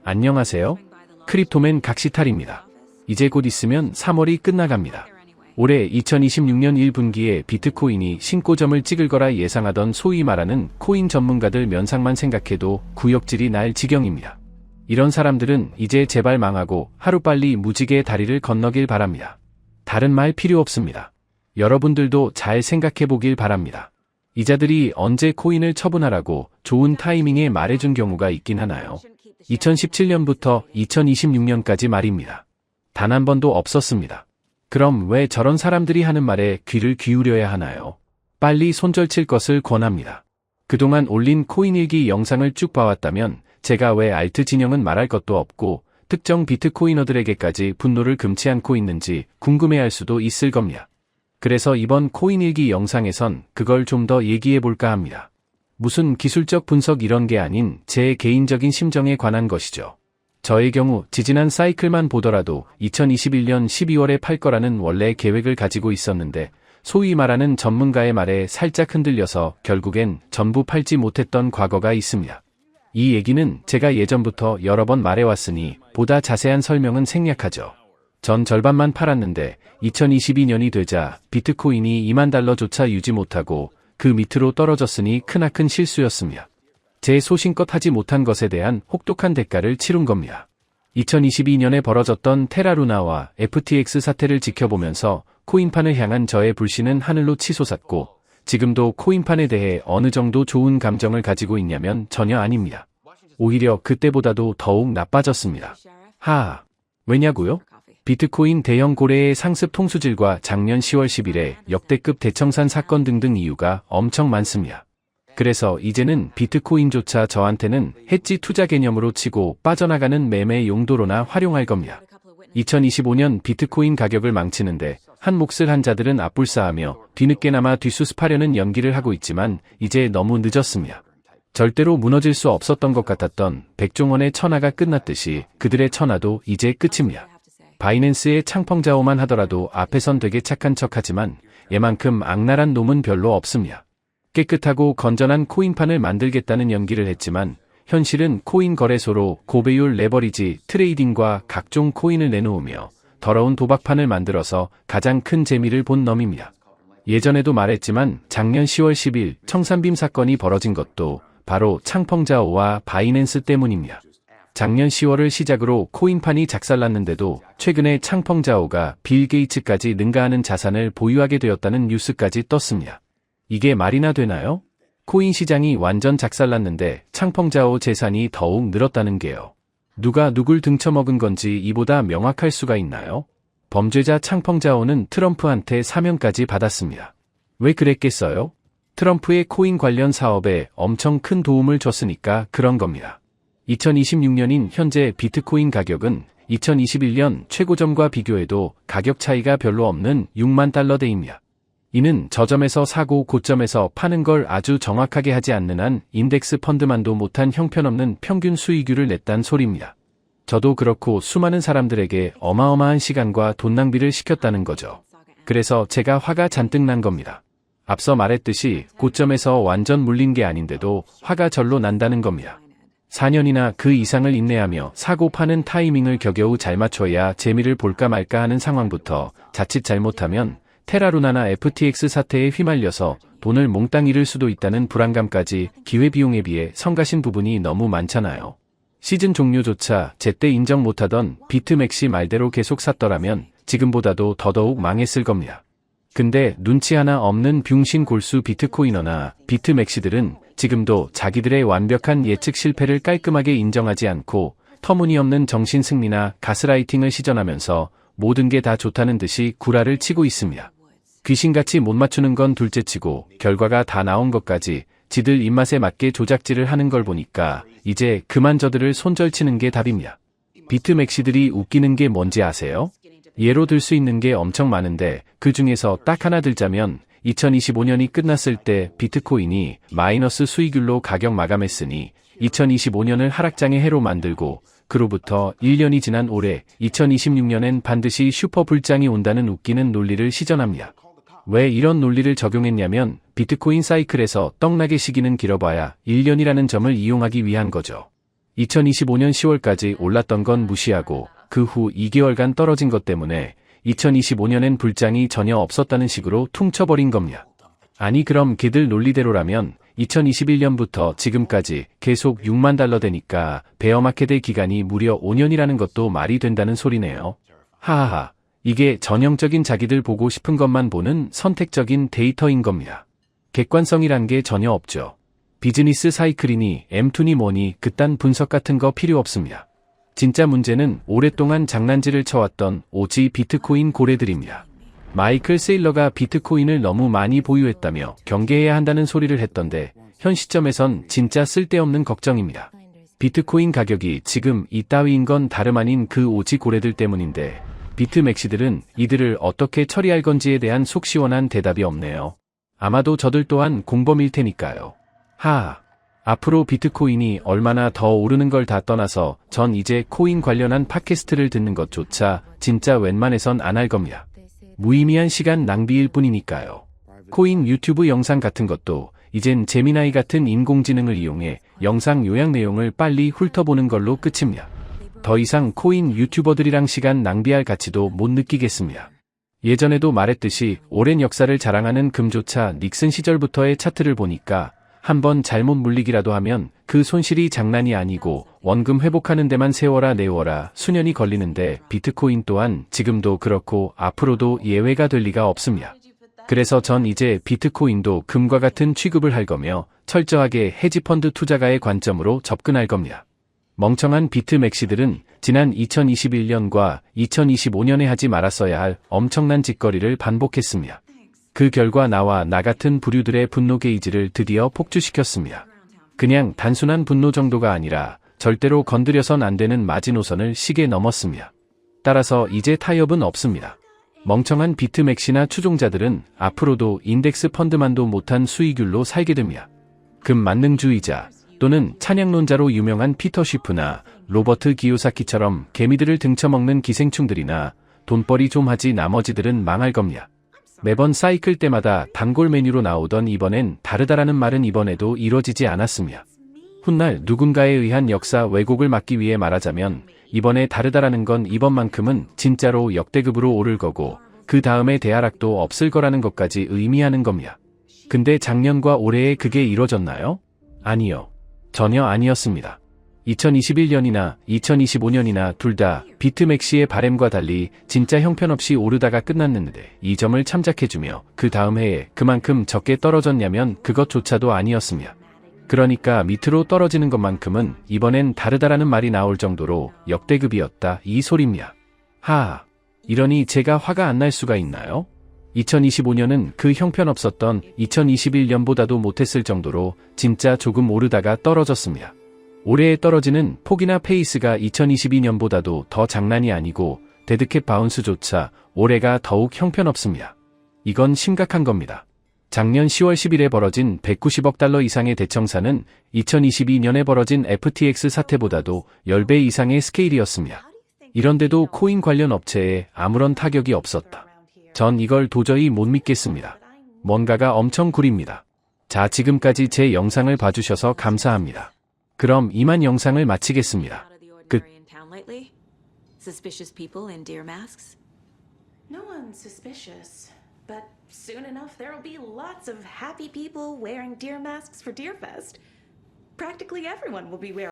안녕하세요. 크립토맨 각시탈입니다. 이제 곧 있으면 3월이 끝나갑니다. 올해 2026년 1분기에 비트코인이 신고점을 찍을 거라 예상하던 소위 말하는 코인 전문가들 면상만 생각해도 구역질이 날 지경입니다. 이런 사람들은 이제 제발 망하고 하루빨리 무지개의 다리를 건너길 바랍니다. 다른 말 필요 없습니다. 여러분들도 잘 생각해보길 바랍니다. 이자들이 언제 코인을 처분하라고 좋은 타이밍에 말해준 경우가 있긴 하나요? 2017년부터 2026년까지 말입니다. 단 한 번도 없었습니다. 그럼 왜 저런 사람들이 하는 말에 귀를 기울여야 하나요? 빨리 손절칠 것을 권합니다. 그동안 올린 코인일기 영상을 쭉 봐왔다면 제가 왜 알트 진영은 말할 것도 없고 특정 비트코이너들에게까지 분노를 금치 않고 있는지 궁금해할 수도 있을 겁니다. 그래서 이번 코인일기 영상에선 그걸 좀 더 얘기해볼까 합니다. 무슨 기술적 분석 이런 게 아닌 제 개인적인 심정에 관한 것이죠. 저의 경우 지지난 사이클만 보더라도 2021년 12월에 팔 거라는 원래 계획을 가지고 있었는데 소위 말하는 전문가의 말에 살짝 흔들려서 결국엔 전부 팔지 못했던 과거가 있습니다. 이 얘기는 제가 예전부터 여러 번 말해왔으니 보다 자세한 설명은 생략하죠. 전 절반만 팔았는데 2022년이 되자 비트코인이 2만 달러조차 유지 못하고 그 밑으로 떨어졌으니 크나큰 실수였습니다. 제 소신껏 하지 못한 것에 대한 혹독한 대가를 치룬 겁니다. 2022년에 벌어졌던 테라루나와 FTX 사태를 지켜보면서 코인판을 향한 저의 불신은 하늘로 치솟았고 지금도 코인판에 대해 어느 정도 좋은 감정을 가지고 있냐면 전혀 아닙니다. 오히려 그때보다도 더욱 나빠졌습니다. 왜냐고요? 비트코인 대형 고래의 상습 통수질과 작년 10월 10일에 역대급 대청산 사건 등등 이유가 엄청 많습니다. 그래서 이제는 비트코인조차 저한테는 해지 투자 개념으로 치고 빠져나가는 매매 용도로나 활용할 겁니다. 2025년 비트코인 가격을 망치는데 한 몫을 한 자들은 앞불싸하며 뒤늦게나마 뒷수습하려는 연기를 하고 있지만 이제 너무 늦었습니다. 절대로 무너질 수 없었던 것 같았던 백종원의 천하가 끝났듯이 그들의 천하도 이제 끝입니다. 바이낸스의 창펑자오만 하더라도 앞에선 되게 착한 척하지만 얘만큼 악랄한 놈은 별로 없습니다. 깨끗하고 건전한 코인판을 만들겠다는 연기를 했지만 현실은 코인 거래소로 고배율 레버리지 트레이딩과 각종 코인을 내놓으며 더러운 도박판을 만들어서 가장 큰 재미를 본 놈입니다. 예전에도 말했지만 작년 10월 10일 청산빔 사건이 벌어진 것도 바로 창펑자오와 바이낸스 때문입니다. 작년 10월을 시작으로 코인판이 작살났는데도 최근에 창펑자오가 빌 게이츠까지 능가하는 자산을 보유하게 되었다는 뉴스까지 떴습니다. 이게 말이나 되나요? 코인 시장이 완전 작살났는데 창펑자오 재산이 더욱 늘었다는 게요. 누가 누굴 등쳐먹은 건지 이보다 명확할 수가 있나요? 범죄자 창펑자오는 트럼프한테 사면까지 받았습니다. 왜 그랬겠어요? 트럼프의 코인 관련 사업에 엄청 큰 도움을 줬으니까 그런 겁니다. 2026년인 현재 비트코인 가격은 2021년 최고점과 비교해도 가격 차이가 별로 없는 6만 달러대입니다. 이는 저점에서 사고 고점에서 파는 걸 아주 정확하게 하지 않는 한 인덱스 펀드만도 못한 형편없는 평균 수익률을 냈단 소리입니다. 저도 그렇고 수많은 사람들에게 어마어마한 시간과 돈 낭비를 시켰다는 거죠. 그래서 제가 화가 잔뜩 난 겁니다. 앞서 말했듯이 고점에서 완전 물린 게 아닌데도 화가 절로 난다는 겁니다. 4년이나 그 이상을 인내하며 사고 파는 타이밍을 겨겨우 잘 맞춰야 재미를 볼까 말까 하는 상황부터 자칫 잘못하면 테라루나나 FTX 사태에 휘말려서 돈을 몽땅 잃을 수도 있다는 불안감까지 기회비용에 비해 성가신 부분이 너무 많잖아요. 시즌 종료조차 제때 인정 못하던 비트맥시 말대로 계속 샀더라면 지금보다도 더더욱 망했을 겁니다. 근데 눈치 하나 없는 병신 골수 비트코이너나 비트맥시들은 지금도 자기들의 완벽한 예측 실패를 깔끔하게 인정하지 않고 터무니없는 정신승리나 가스라이팅을 시전하면서 모든 게 다 좋다는 듯이 구라를 치고 있습니다. 귀신같이 못 맞추는 건 둘째치고 결과가 다 나온 것까지 지들 입맛에 맞게 조작질을 하는 걸 보니까 이제 그만 저들을 손절치는 게 답입니다. 비트맥시들이 웃기는 게 뭔지 아세요? 예로 들 수 있는 게 엄청 많은데 그 중에서 딱 하나 들자면 2025년이 끝났을 때 비트코인이 마이너스 수익률로 가격 마감했으니 2025년을 하락장의 해로 만들고 그로부터 1년이 지난 올해 2026년엔 반드시 슈퍼 불장이 온다는 웃기는 논리를 시전합니다. 왜 이런 논리를 적용했냐면 비트코인 사이클에서 떡나게 시기는 길어봐야 1년이라는 점을 이용하기 위한 거죠. 2025년 10월까지 올랐던 건 무시하고 그 후 2개월간 떨어진 것 때문에 2025년엔 불장이 전혀 없었다는 식으로 퉁쳐버린 겁니다. 아니 그럼 걔들 논리대로라면 2021년부터 지금까지 계속 6만 달러 되니까 베어마켓의 기간이 무려 5년이라는 것도 말이 된다는 소리네요. 하하하. 이게 전형적인 자기들 보고 싶은 것만 보는 선택적인 데이터인 겁니다. 객관성이란 게 전혀 없죠. 비즈니스 사이클이니 M2니 뭐니 그딴 분석 같은 거 필요 없습니다. 진짜 문제는 오랫동안 장난질을 쳐왔던 오지 비트코인 고래들입니다. 마이클 세일러가 비트코인을 너무 많이 보유했다며 경계해야 한다는 소리를 했던데 현 시점에선 진짜 쓸데없는 걱정입니다. 비트코인 가격이 지금 이따위인 건 다름 아닌 그 오지 고래들 때문인데 비트맥시들은 이들을 어떻게 처리할 건지에 대한 속 시원한 대답이 없네요. 아마도 저들 또한 공범일 테니까요. 하하. 앞으로 비트코인이 얼마나 더 오르는 걸 다 떠나서 전 이제 코인 관련한 팟캐스트를 듣는 것조차 진짜 웬만해선 안 할 겁니다. 무의미한 시간 낭비일 뿐이니까요. 코인 유튜브 영상 같은 것도 이젠 제미나이 같은 인공지능을 이용해 영상 요약 내용을 빨리 훑어보는 걸로 끝입니다. 더 이상 코인 유튜버들이랑 시간 낭비할 가치도 못 느끼겠습니다. 예전에도 말했듯이 오랜 역사를 자랑하는 금조차 닉슨 시절부터의 차트를 보니까 한번 잘못 물리기라도 하면 그 손실이 장난이 아니고 원금 회복하는 데만 세워라 내워라 수년이 걸리는데 비트코인 또한 지금도 그렇고 앞으로도 예외가 될 리가 없습니다. 그래서 전 이제 비트코인도 금과 같은 취급을 할 거며 철저하게 헤지펀드 투자가의 관점으로 접근할 겁니다. 멍청한 비트맥시들은 지난 2021년과 2025년에 하지 말았어야 할 엄청난 짓거리를 반복했습니다. 그 결과 나와 나 같은 부류들의 분노 게이지를 드디어 폭주시켰습니다. 그냥 단순한 분노 정도가 아니라 절대로 건드려선 안 되는 마지노선을 시계 넘었습니다. 따라서 이제 타협은 없습니다. 멍청한 비트맥시나 추종자들은 앞으로도 인덱스 펀드만도 못한 수익률로 살게 됩니다. 금만능주의자 또는 찬양론자로 유명한 피터 쉬프나 로버트 기요사키처럼 개미들을 등쳐먹는 기생충들이나 돈벌이 좀 하지 나머지들은 망할 겁니다. 매번 사이클 때마다 단골 메뉴로 나오던 이번엔 다르다라는 말은 이번에도 이뤄지지 않았습니다. 훗날 누군가에 의한 역사 왜곡을 막기 위해 말하자면 이번에 다르다라는 건 이번만큼은 진짜로 역대급으로 오를 거고 그 다음에 대하락도 없을 거라는 것까지 의미하는 겁니다. 근데 작년과 올해에 그게 이뤄졌나요? 아니요. 전혀 아니었습니다. 2021년이나 2025년이나 둘 다 비트맥시의 바램과 달리 진짜 형편없이 오르다가 끝났는데 이 점을 참작해주며 그 다음 해에 그만큼 적게 떨어졌냐면 그것조차도 아니었습니다. 그러니까 밑으로 떨어지는 것만큼은 이번엔 다르다라는 말이 나올 정도로 역대급이었다 이 소리입니다. 하하. 이러니 제가 화가 안 날 수가 있나요? 2025년은 그 형편없었던 2021년보다도 못했을 정도로 진짜 조금 오르다가 떨어졌습니다. 올해에 떨어지는 폭이나 페이스가 2022년보다도 더 장난이 아니고 데드캣 바운스조차 올해가 더욱 형편없습니다. 이건 심각한 겁니다. 작년 10월 10일에 벌어진 190억 달러 이상의 대청사는 2022년에 벌어진 FTX 사태보다도 10배 이상의 스케일이었습니다. 이런데도 코인 관련 업체에 아무런 타격이 없었다. 전 이걸 도저히 못 믿겠습니다. 뭔가가 엄청 구립니다. 자, 지금까지 제 영상을 봐주셔서 감사합니다. 그럼 이만 영상을 마치겠습니다. 끝. Suspicious people in deer masks? No one's suspicious, but soon enough there'll be lots of happy people wearing deer masks for Deerfest. Practically everyone will be wearing